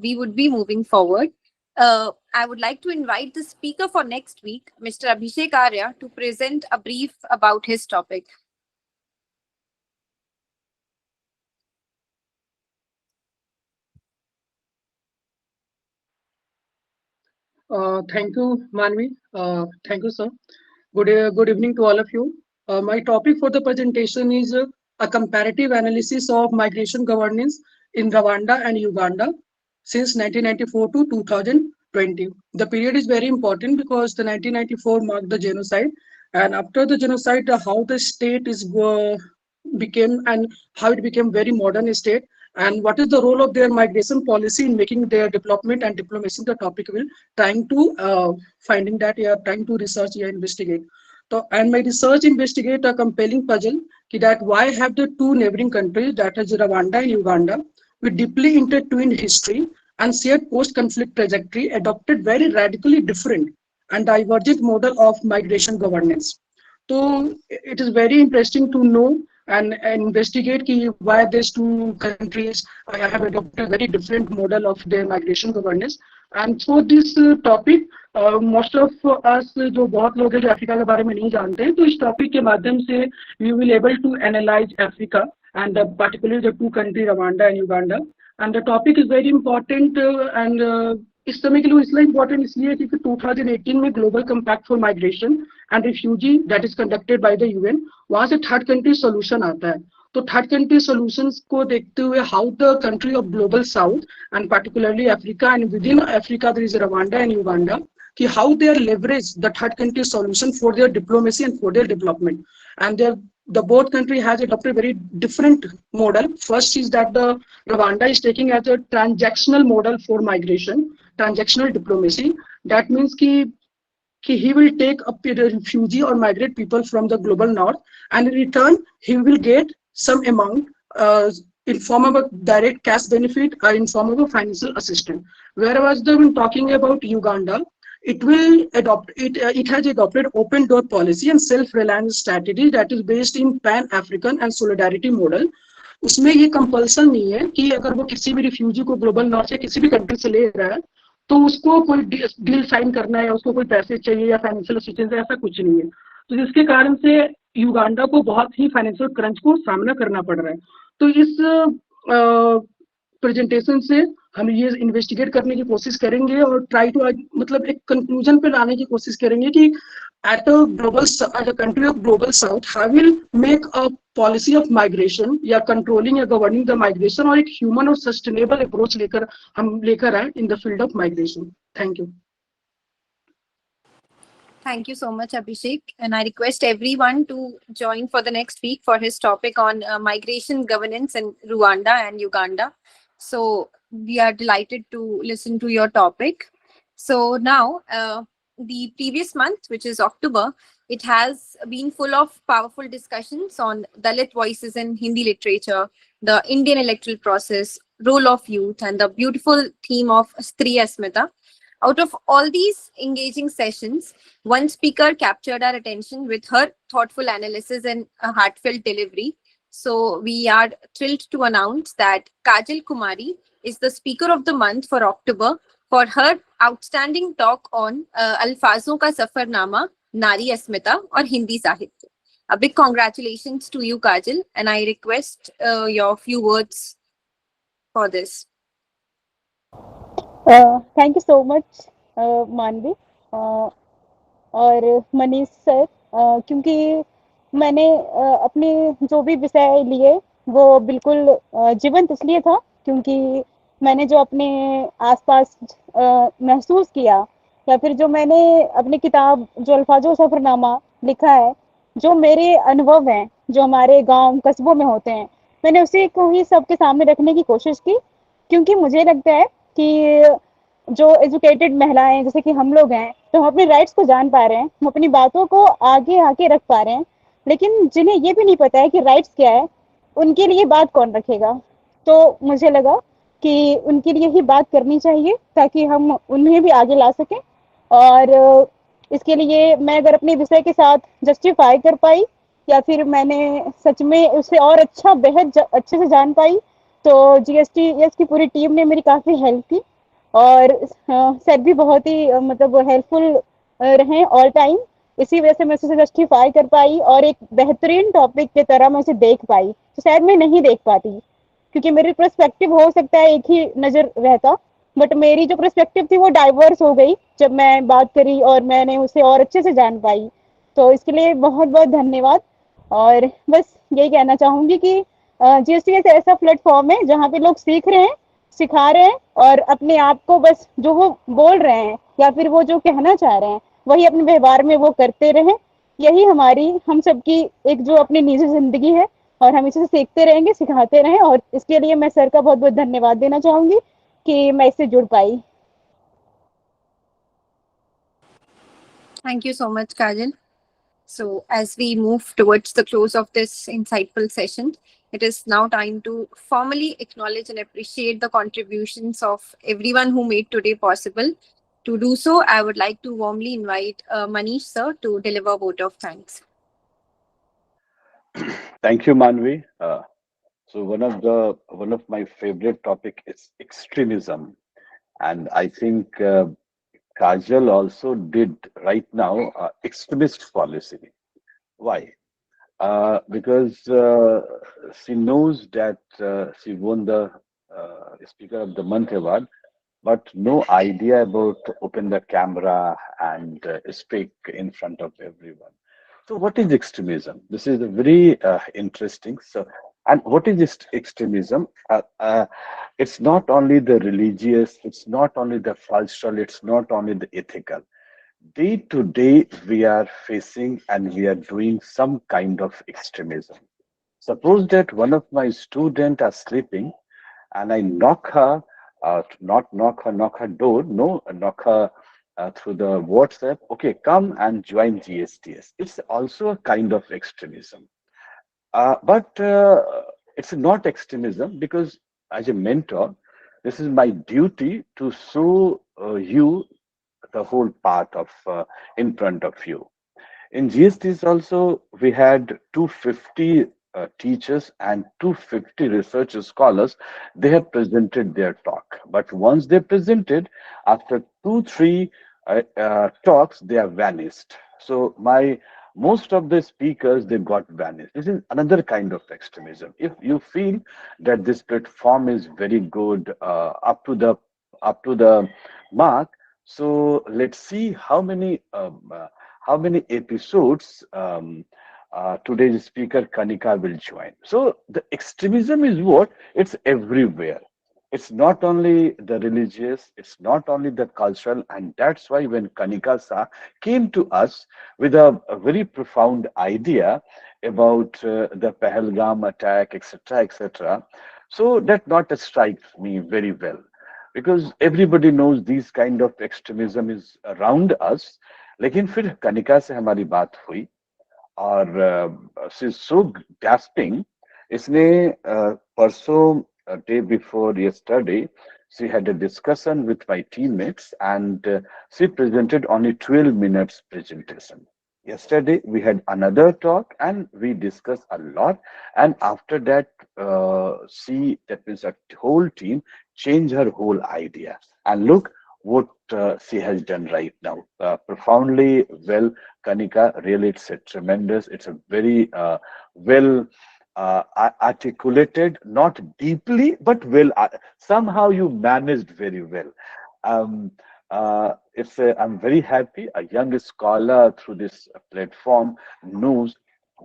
we would be moving forward. I would like to invite the speaker for next week, Mr. Abhishek Arya, to present a brief about his topic. Thank you, Manvi. Thank you, sir. Good evening to all of you. My topic for the presentation is a comparative analysis of migration governance in Rwanda and Uganda since 1994 to 2020. The period is very important because the 1994 marked the genocide, and after the genocide, how the state is became and how it became very modern state, and what is the role of their migration policy in making their development and diplomacy. The topic will trying to finding that, yeah, trying to research, yeah, investigate. So, and my research investigate a compelling puzzle that why have the two neighboring countries, that is Rwanda and Uganda, with deeply intertwined history and shared post-conflict trajectory, adopted very radically different and divergent model of migration governance. So it is very interesting to know and investigate why these two countries have adopted a very different model of their migration governance. And for this topic, most of us जो बहुत लोग हैं जो Africa के बारे में नहीं जानते हैं, तो इस टॉपिक के माध्यम से we will able to analyze Africa and particularly the two countries Rwanda and Uganda. And the topic is very important and इस समय के लिए इसलिए इम्पोर्टेंट इसलिए क्योंकि 2018 में global compact for migration and refugee that is conducted by the UN, वहां से थर्ड कंट्री सोल्यूशन आता है. तो थर्ड कंट्री सॉल्यूशंस को देखते हुए how the country of Global South and particularly Africa and within Africa there is Rwanda and Uganda, कि how they are leverage the third country solution for their diplomacy and for their development. And there the both country has adopted very different model. First is that the Rwanda is taking as a transactional model for migration, transactional diplomacy. That means ki he will take up a refugee or migrate people from the global north, and in return he will get some amount in form of a direct cash benefit or in form of a financial assistance. Whereas when talking about Uganda, it will adopt it has adopted open door policy and self-reliance strategy that is based in pan-African and solidarity model. उसमें ये compulsion नहीं है कि अगर वो किसी भी refugee को ग्लोबल नॉर्थ से किसी भी कंट्री से ले रहा है तो उसको कोई डील साइन करना है, उसको कोई पैसे चाहिए या फाइनेंशियल असिस्टेंस, ऐसा कुछ नहीं है. तो जिसके कारण से युगांडा को बहुत ही फाइनेंशियल क्रंच को सामना करना पड़ रहा है. तो इस प्रेजेंटेशन से हम ये इन्वेस्टिगेट करने की कोशिश करेंगे और ट्राई टू मतलब एक कंक्लूजन पे लाने की कोशिश करेंगे कि at a global country of Global south how will make a policy of migration या कंट्रोलिंग या गवर्निंग द माइग्रेशन और एक ह्यूमन और सस्टेनेबल अप्रोच लेकर आए in the field of migration. Thank you. Thank you so much, Abhishek. And I request everyone to join for the next week for his topic on migration governance in Rwanda and Uganda. So we are delighted to listen to your topic. So now, the previous month, which is October, it has been full of powerful discussions on Dalit voices in Hindi literature, the Indian electoral process, role of youth, and the beautiful theme of Stri Asmita. Out of all these engaging sessions, one speaker captured our attention with her thoughtful analysis and a heartfelt delivery. So we are thrilled to announce that Kajal Kumari is the speaker of the month for October for her outstanding talk on Alfazon Ka Safarnama, Nari Asmita और Hindi Sahitya. A big congratulations to you, Kajal, and I request your few words for this. Thank you so much मानवी और Manish sir, क्योंकि मैंने अपने जो भी विषय लिए वो बिल्कुल जीवंत इसलिए था क्योंकि मैंने जो अपने आसपास महसूस किया या फिर जो मैंने अपनी किताब जो अल्फाजो सफरनामा लिखा है, जो मेरे अनुभव हैं जो हमारे गांव कस्बों में होते हैं, मैंने उसी को ही सबके सामने रखने की कोशिश की. क्योंकि मुझे लगता है कि जो एजुकेटेड महिलाएं जैसे कि हम लोग हैं, तो हम अपने राइट्स को जान पा रहे हैं, हम अपनी बातों को आगे आके रख पा रहे हैं, लेकिन जिन्हें ये भी नहीं पता है कि राइट्स क्या है, उनके लिए बात कौन रखेगा. तो मुझे लगा कि उनके लिए ही बात करनी चाहिए ताकि हम उन्हें भी आगे ला सकें. और इसके लिए मैं अगर अपने विषय के साथ जस्टिफाई कर पाई या फिर मैंने सच में उसे और अच्छा बेहद अच्छे से जान पाई, तो GSTS की पूरी टीम ने मेरी काफ़ी हेल्प की और सर भी बहुत ही मतलब हेल्पफुल रहे ऑल टाइम. इसी वजह से मैं उसे जस्टिफाई कर पाई और एक बेहतरीन टॉपिक की तरह मैं उसे देख पाई, तो शायद मैं नहीं देख पाती क्योंकि मेरी पर्सपेक्टिव हो सकता है एक ही नज़र रहता, बट मेरी जो पर्सपेक्टिव थी वो डाइवर्स हो गई जब मैं बात करी और मैंने उसे और अच्छे से जान पाई. तो इसके लिए बहुत बहुत धन्यवाद. और बस यही कहना चाहूँगी कि GSTS ऐसा प्लेटफॉर्म है जहाँ पे लोग सीख रहे हैं, सिखा रहे हैं और अपने आप को बस जो वो बोल रहे हैं या फिर वो जो कहना चाह रहे हैं वही अपने व्यवहार में वो करते रहें। यही हमारी हम सबकी एक जो अपनी निजी जिंदगी है और हम इसे सीखते रहेंगे, सिखाते रहें, और इसके लिए मैं सर का बहुत बहुत धन्यवाद देना चाहूंगी कि मैं इससे जुड़ पाई। Thank you so much, Kajal. So, as we move towards the close of this insightful session, it is now time to formally acknowledge and appreciate the contributions of everyone who made today possible. To do so, I would like to warmly invite Manish sir to deliver a vote of thanks. Thank you, Manvi. So one of my favorite topic is extremism, and I think Kajal also did right now extremist policy. Why? Because she knows that she won the Speaker of the Month award, but no idea about open the camera and speak in front of everyone. So, what is extremism? This is a very interesting. So, and what is extremism? It's not only the religious, it's not only the cultural, it's not only the ethical. Day to day, we are facing and we are doing some kind of extremism. Suppose that one of my students are sleeping and I knock her, not knock her door, no, knock her through the WhatsApp. Okay, come and join GSTS. It's also a kind of extremism. But it's not extremism because as a mentor, this is my duty to show you the whole path of in front of you. In GSTs also, we had 250 teachers and 250 research scholars. They have presented their talk. But once they presented, after two, three talks, they have vanished. So my most of the speakers, they got vanished. This is another kind of extremism. If you feel that this platform is very good, up to the mark, so let's see how many episodes today's speaker Kanika will join. So the extremism is what? It's everywhere. It's not only the religious, it's not only the cultural, and that's why when Kanika Sa came to us with a very profound idea about the Pahalgam attack, etc., etc., so that not strikes me very well because everybody knows these kind of extremism is around us. लेकिन फिर कनिका से हमारी बात हुई और she so gasping. इसने परसों day before yesterday she had a discussion with my teammates and she presented only 12 minutes presentation. Yesterday we had another talk and we discussed a lot, and after that she, that means a whole team, changed her whole idea. And look what she has done right now. Profoundly well, Kanika, really it's a tremendous, it's a very well articulated, not deeply, but well, somehow you managed very well. Um, I'm very happy a young scholar through this platform knows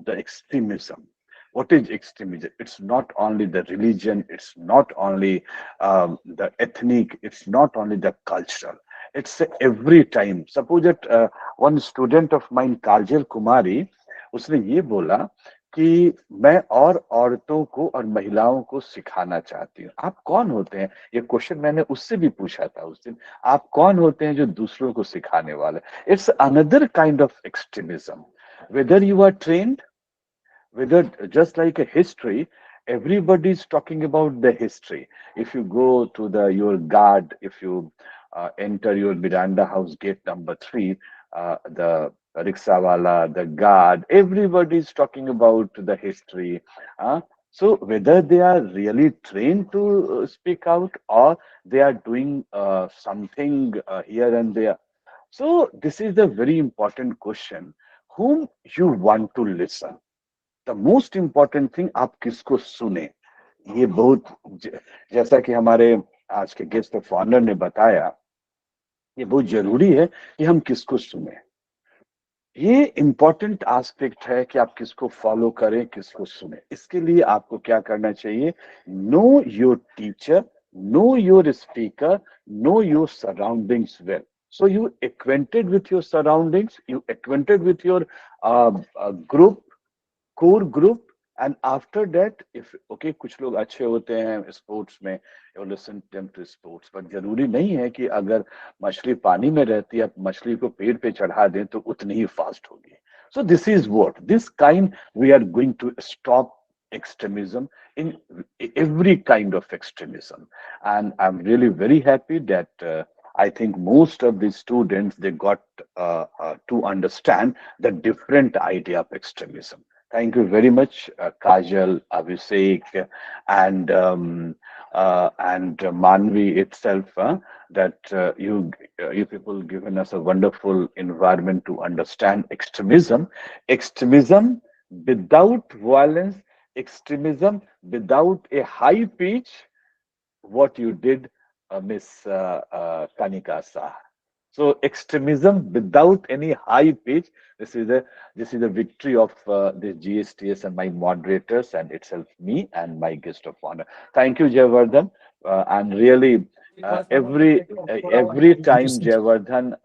the extremism. What is extremism? It's not only the religion, it's not only the ethnic, it's not only the cultural. It's every time. Suppose that one student of mine, Kajal Kumari, उसने ये बोला कि मैं और औरतों को और महिलाओं को सिखाना चाहती हूँ। आप कौन होते हैं? ये क्वेश्चन मैंने उससे भी पूछा था उस दिन। आप कौन होते हैं जो दूसरों को सिखाने वाले? It's another kind of extremism. Whether you are trained, whether just like a history, everybody is talking about the history. If you go to your guard, if you enter your Miranda house gate number 3, the rickshawala, the guard, everybody is talking about the history. So whether they are really trained to speak out or they are doing something here and there. So this is the very important question. Whom you want to listen? The most important thing, आप किसको सुने। ये बहुत जैसा कि हमारे आज के गेस्ट ऑफ ऑनर ने बताया, ये बहुत जरूरी है कि हम किसको सुने। ये इम्पोर्टेंट एस्पेक्ट है कि आप किसको फॉलो करें, किसको सुने। इसके लिए आपको क्या करना चाहिए? Know your teacher, know your speaker, know your surroundings well. So you acquainted with your surroundings, you acquainted with your group, core group, and after that, if okay, कुछ लोग अच्छे होते हैं स्पोर्ट्स में, you listen them to sports, but जरूरी नहीं है कि अगर मछली पानी में रहती है, आप मछली को पेड़ पे चढ़ा दें तो उतनी ही फास्ट होगी. So this is what this kind we are going to stop extremism in every kind of extremism, and I'm really very happy that I think most of the students they got to understand the different idea of extremism. Thank you very much, Kajal, Abhishek, and Manvi itself. That you people given us a wonderful environment to understand extremism. Extremism without violence, extremism without a high pitch. What you did, Miss Kanika Sah. So extremism without any high pitch. This is a victory of the GSTS and my moderators and itself me and my guest of honor. Thank you, Jayavardhan. And really, every time Jayavardhan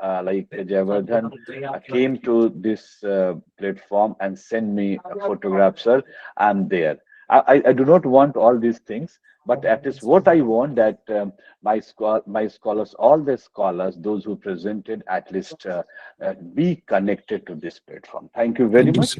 came to this platform and sent me a photograph, sir, I'm there. I do not want all these things, but at least what I want that my scholars, all the scholars, those who presented, at least be connected to this platform. Thank you very Thank you, much. sir.